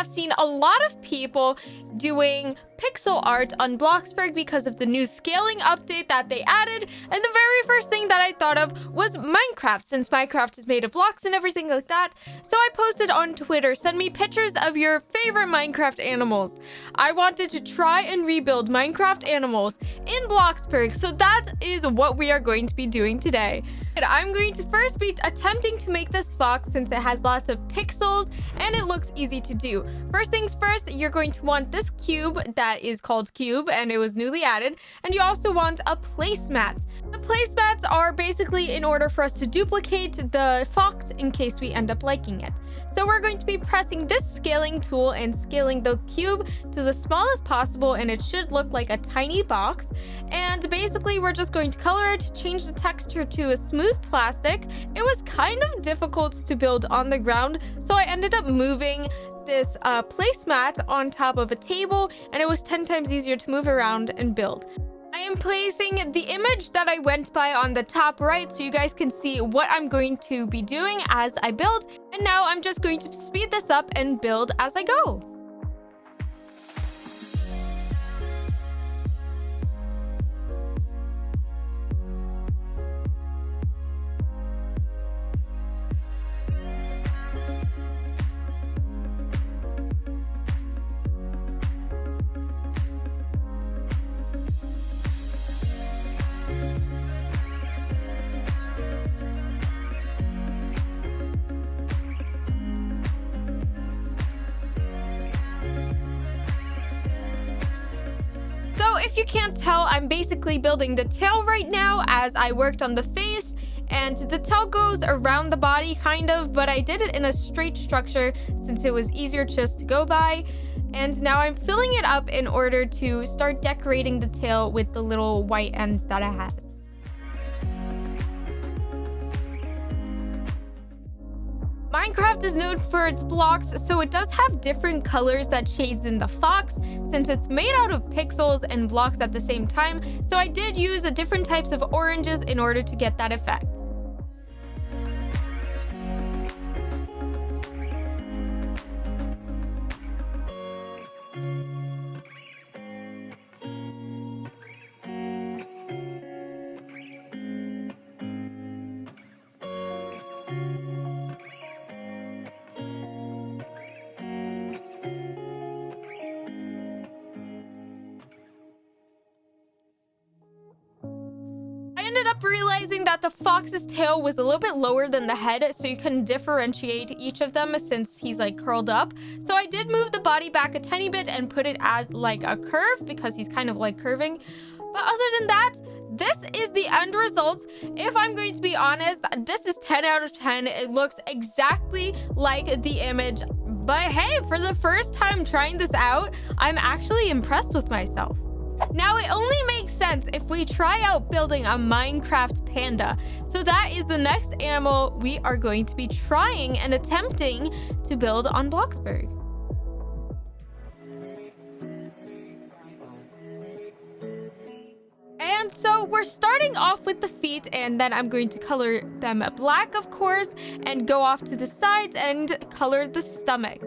have seen a lot of people doing pixel art on Bloxburg because of the new scaling update that they added, and the very first thing that I thought of was Minecraft, since Minecraft is made of blocks and everything like that. So I posted on Twitter, send me pictures of your favorite Minecraft animals. I wanted to try and rebuild Minecraft animals in Bloxburg, so that is what we are going to be doing today. And I'm going to first be attempting to make this fox since it has lots of pixels and it looks easy to do. First things first, you're going to want this cube that is called cube and it was newly added, and you also want a placemat. The placemats are basically in order for us to duplicate the fox in case we end up liking it. So we're going to be pressing this scaling tool and scaling the cube to the smallest possible, and it should look like a tiny box. And basically we're just going to color it, change the texture to a smooth plastic. It was kind of difficult to build on the ground, so I ended up moving this placemat on top of a table, and it was 10 times easier to move around and build. I am placing the image that I went by on the top right so you guys can see what I'm going to be doing as I build. And now I'm just going to speed this up and build as I go. So if you can't tell, I'm basically building the tail right now as I worked on the face, and the tail goes around the body kind of, but I did it in a straight structure since it was easier just to go by. And now I'm filling it up in order to start decorating the tail with the little white ends that it has. Minecraft is known for its blocks, so it does have different colors that shades in the fox since it's made out of pixels and blocks at the same time, so I did use different types of oranges in order to get that effect. I ended up realizing that the fox's tail was a little bit lower than the head, so you can differentiate each of them since he's like curled up. So I did move the body back a tiny bit and put it as like a curve because he's kind of like curving. But other than that, this is the end result. If I'm going to be honest, this is 10 out of 10. It looks exactly like the image. But hey, for the first time trying this out, I'm actually impressed with myself. Now, it only makes sense if we try out building a Minecraft panda. So that is the next animal we are going to be trying and attempting to build on Bloxburg. And so we're starting off with the feet, and then I'm going to color them black, of course, and go off to the sides and color the stomach.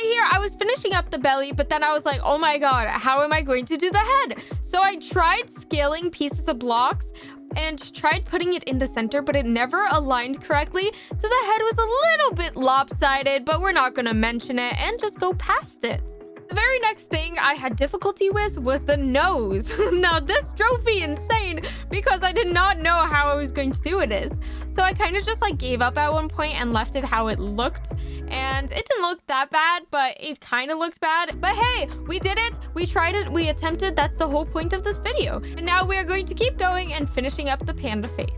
Here I was finishing up the belly, but then I was like, oh my god, how am I going to do the head? So I tried scaling pieces of blocks and tried putting it in the center, but it never aligned correctly, so the head was a little bit lopsided, but we're not gonna mention it and just go past it. The very next thing I had difficulty with was the nose. Now this drove me insane because I did not know how I was going to do it. So I kind of just like gave up at one point and left it how it looked. And it didn't look that bad, but it kind of looked bad. But hey, we did it. We tried it. We attempted. That's the whole point of this video. And now we're going to keep going and finishing up the panda face.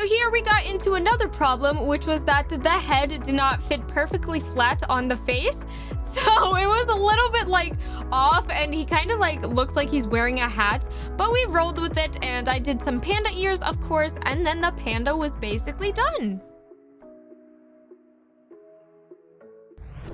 So here we got into another problem, which was that the head did not fit perfectly flat on the face. So it was a little bit like off, and he kind of like looks like he's wearing a hat, but we rolled with it, and I did some panda ears, of course, and then the panda was basically done.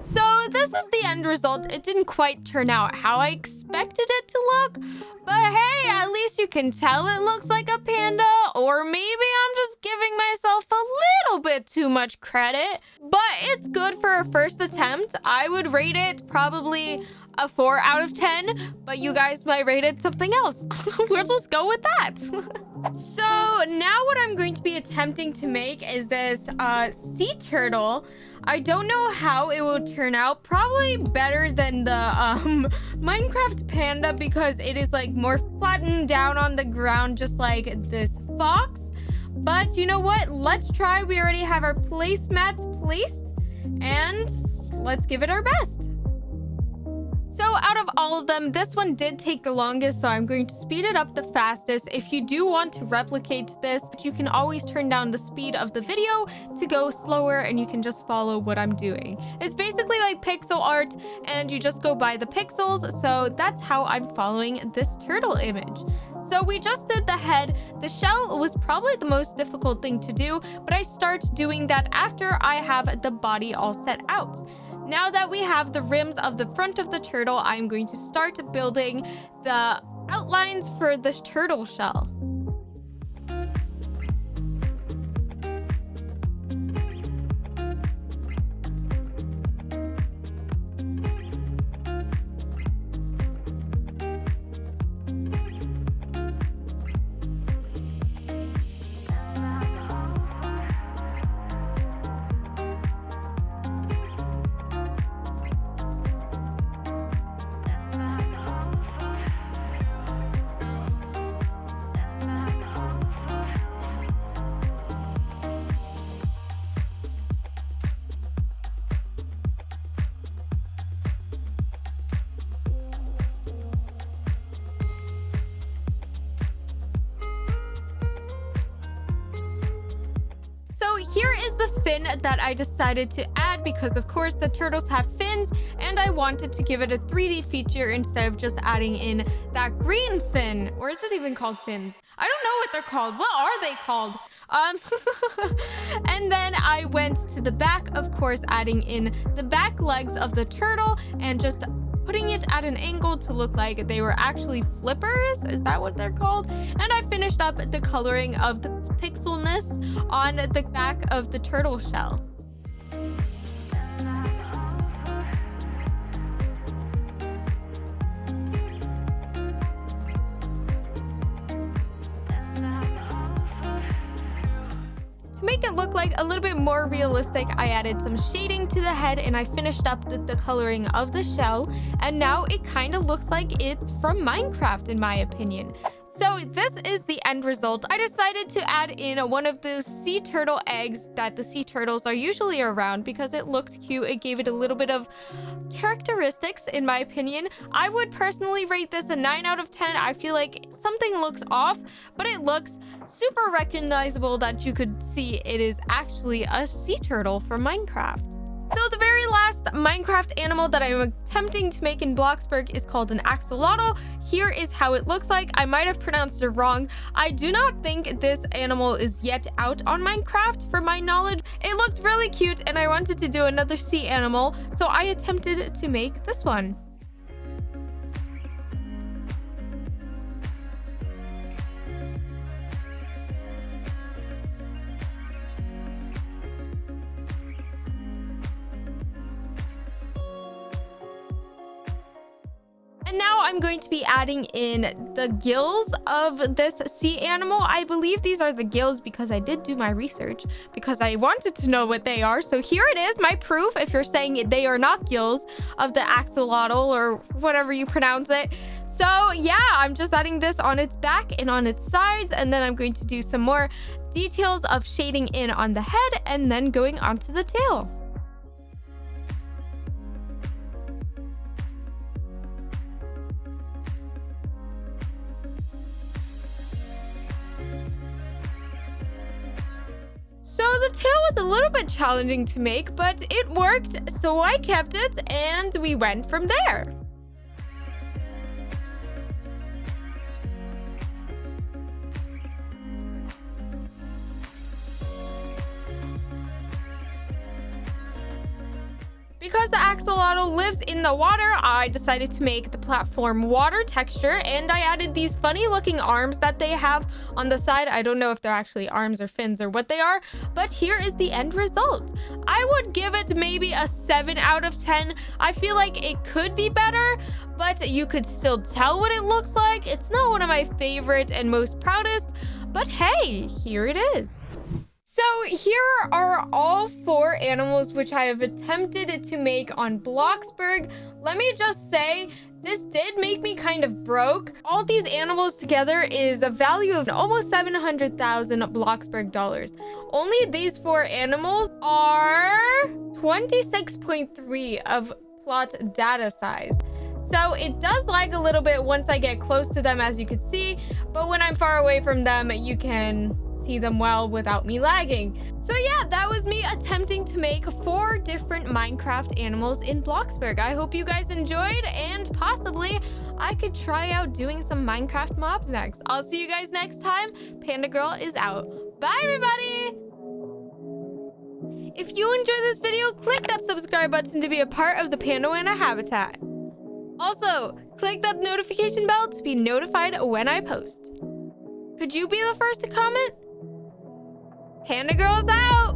So this is the end result. It didn't quite turn out how I expected it to look, but hey, at least you can tell it looks like a panda, or maybe I'm just giving myself a little bit too much credit, but it's good for a first attempt. I would rate it probably a 4 out of 10, but you guys might rate it something else. We'll just go with that. So now what I'm going to be attempting to make is this sea turtle. I don't know how it will turn out. Probably better than the Minecraft panda, because it is like more flattened down on the ground, just like this fox. But you know what? Let's try. We already have our placemats placed, and let's give it our best. So out of all of them, this one did take the longest, so I'm going to speed it up the fastest. If you do want to replicate this, you can always turn down the speed of the video to go slower, and you can just follow what I'm doing. It's basically like pixel art, and you just go by the pixels, so that's how I'm following this turtle image. So we just did the head. The shell was probably the most difficult thing to do, but I start doing that after I have the body all set out. Now that we have the rims of the front of the turtle, I'm going to start building the outlines for this turtle shell. So here is the fin that I decided to add, because of course the turtles have fins, and I wanted to give it a 3D feature instead of just adding in that green fin. Or is it even called fins? I don't know what they're called. What are they called? And then I went to the back, of course, adding in the back legs of the turtle and just putting it at an angle to look like they were actually flippers. Is that what they're called? And I finished up the coloring of the pixelness on the back of the turtle shell. To make it look like a little bit more realistic, I added some shading to the head, and I finished up the coloring of the shell, and now it kind of looks like it's from Minecraft in my opinion. So this is the end result. I decided to add in one of those sea turtle eggs that the sea turtles are usually around because it looked cute. It gave it a little bit of characteristics in my opinion. I would personally rate this a 9 out of 10. I feel like something looks off, but it looks super recognizable that you could see it is actually a sea turtle from Minecraft. So the very last Minecraft animal that I'm attempting to make in Bloxburg is called an axolotl. Here is how it looks like. I might have pronounced it wrong. I do not think this animal is yet out on Minecraft, for my knowledge. It looked really cute, and I wanted to do another sea animal, so I attempted to make this one. And now I'm going to be adding in the gills of this sea animal. I believe these are the gills because I did do my research because I wanted to know what they are. So here it is, my proof, if you're saying they are not gills, of the axolotl or whatever you pronounce it. So yeah, I'm just adding this on its back and on its sides, and then I'm going to do some more details of shading in on the head and then going onto the tail. the tail was a little bit challenging to make, but it worked, so I kept it and we went from there. Because the axolotl lives in the water, I decided to make the platform water texture, and I added these funny looking arms that they have on the side. I don't know if they're actually arms or fins or what they are, but here is the end result. I would give it maybe a 7 out of 10. I feel like it could be better, but you could still tell what it looks like. It's not one of my favorite and most proudest, but hey, here it is. So here are all 4 animals which I have attempted to make on Bloxburg. Let me just say, this did make me kind of broke. All these animals together is a value of almost 700,000 Bloxburg dollars. Only these 4 animals are 26.3 of plot data size. So it does lag a little bit once I get close to them, as you can see, but when I'm far away from them, you can see them well without me lagging. So yeah, that was me attempting to make 4 different Minecraft animals in Bloxburg. I hope you guys enjoyed, and possibly I could try out doing some Minecraft mobs next. I'll see you guys next time. Panda Girl is out. Bye everybody! If you enjoyed this video, click that subscribe button to be a part of the Pandawana habitat. Also, click that notification bell to be notified when I post. Could you be the first to comment? Panda Girl's out!